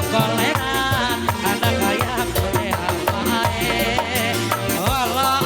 gogoleran anak kaya boleh apae Allah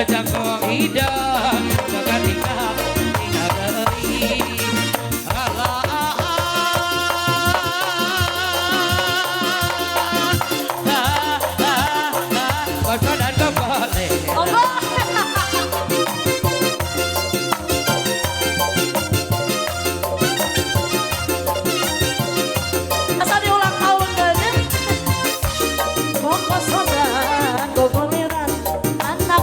Jangkau hidup, jangan tinggal dari Allah. Kau dan kau boleh. Asal diulang tahun gede. Pokok sodan, gogoleran anak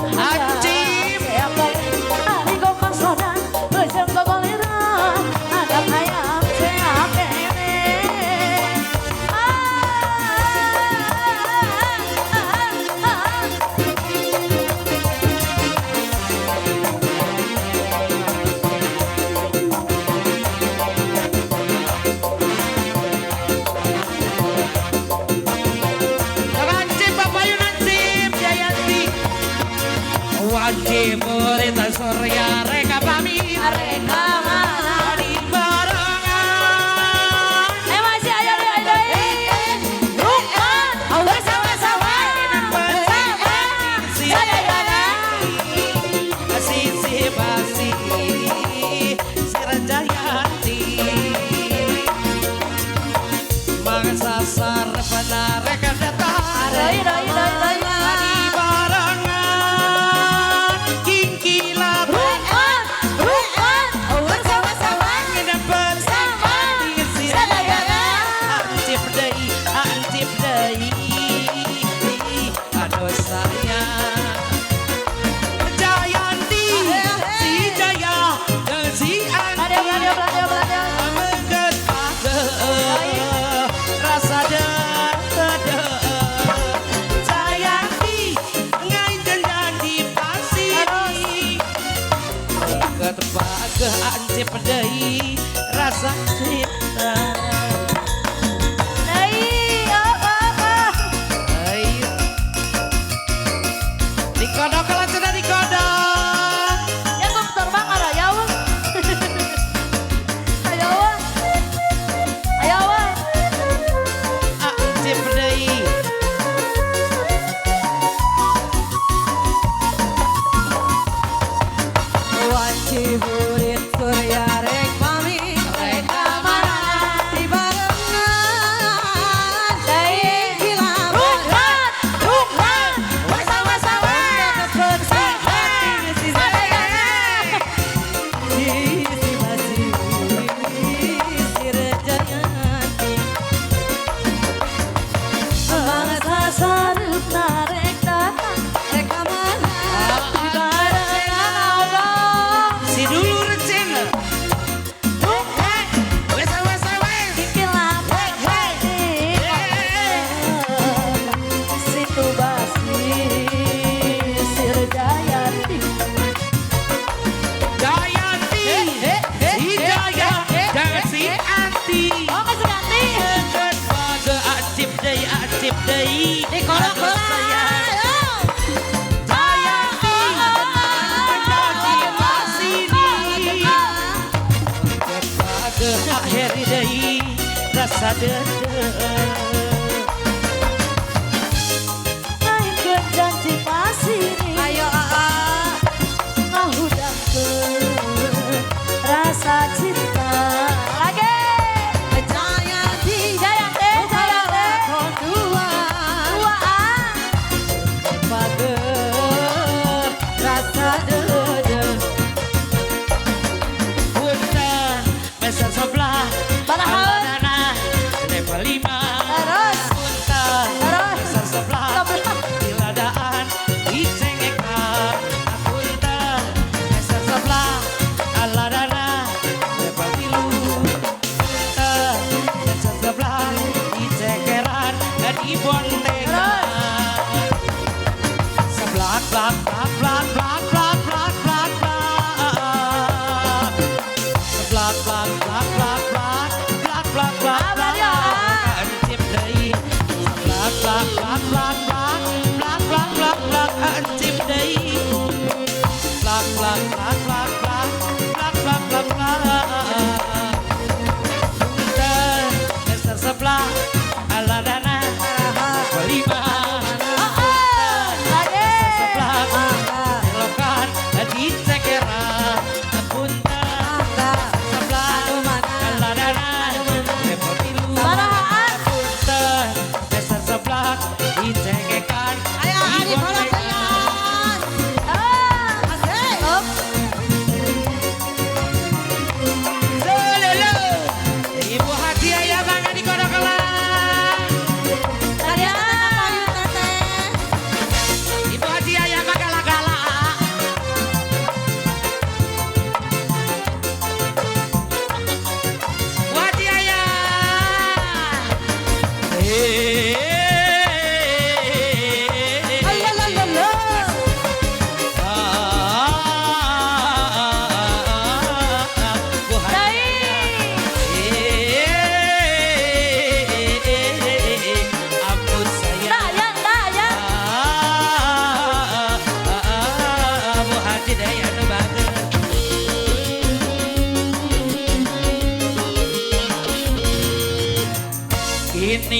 wajib murid surya reka pamit Reka mana di barengan masih ayo Rukman Allah sama-sama Sisi basi Sirajayanti mangsa sar benar reka datang Keanci pedai rasa cinta dikodok kalau sudah dikodok ya gue terbang ada ya ayo anci pedai wajib murid surya rek pamit reka mana di barengan Rukman sama-sama rasa dedek Lain ke janji pasiri ayo ngahudangkeun rasa cinta lagi Jayanti dua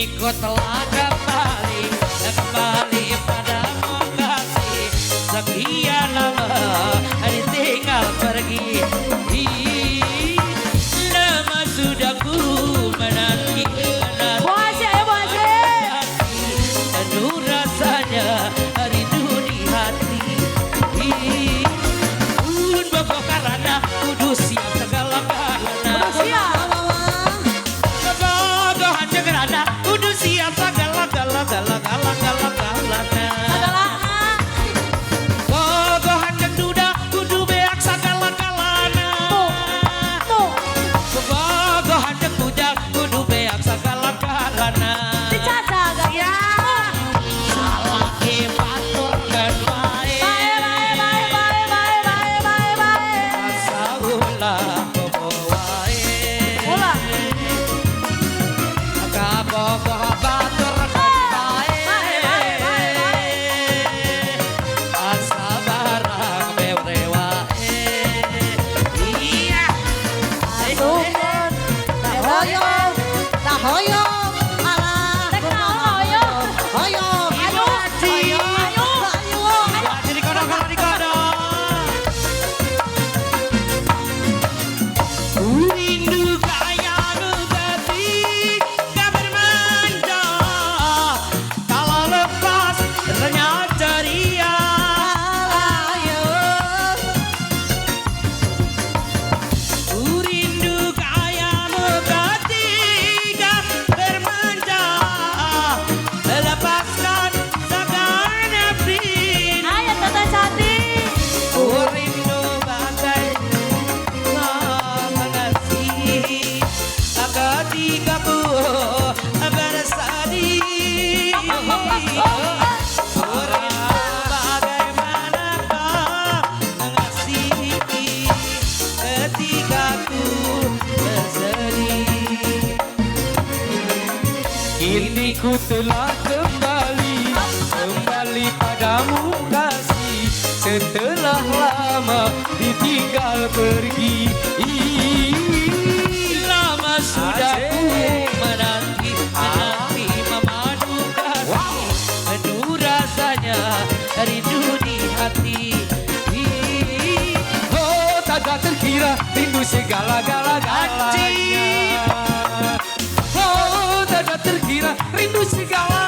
Kini ku telah kembali padamu kasih. Sekian lama ditinggal pergi. Lama sudah ku menanti. Puasa ya puasa. Penuh rasanya rindu di hati. Ulun bogoh karena kudu siap segala karena. Kebogohan karena kudu siap segala Bogohan duda kudu beak segala galana. Kebogohan kujang kudu beak segala galana. Dicaca gak ya? Salah batur dan baik. Baik. Asa ulah bobowae. Ulah. Kabogoh batur dan baik. Asa barang bewewae. Iya. Sukun. Hoyong, tak hoyong, alah. Tek naon hoyong? Hoyong, Ayo, Ci. ayo. Jadi kodok di kodok. Rindu kaya nugati kabar manja. Kalau lepas renyah ceria. Rindu kaya nugati kabar manja. Lepaskan segala nafsin. Ayo Tata cantik. Rindu bagai mengasih ketika ku bersedih. Rindu bagaimanakah mengasihi ketika ku bersedih. Kini ku telah kembali padamu kasih. Setelah lama ditinggal pergi. Lama sudah ku menanti memadu kasih. Penuh rasanya rindu di hati. Oh tak terkira rindu segala-galanya. Oh tak terkira rindu segala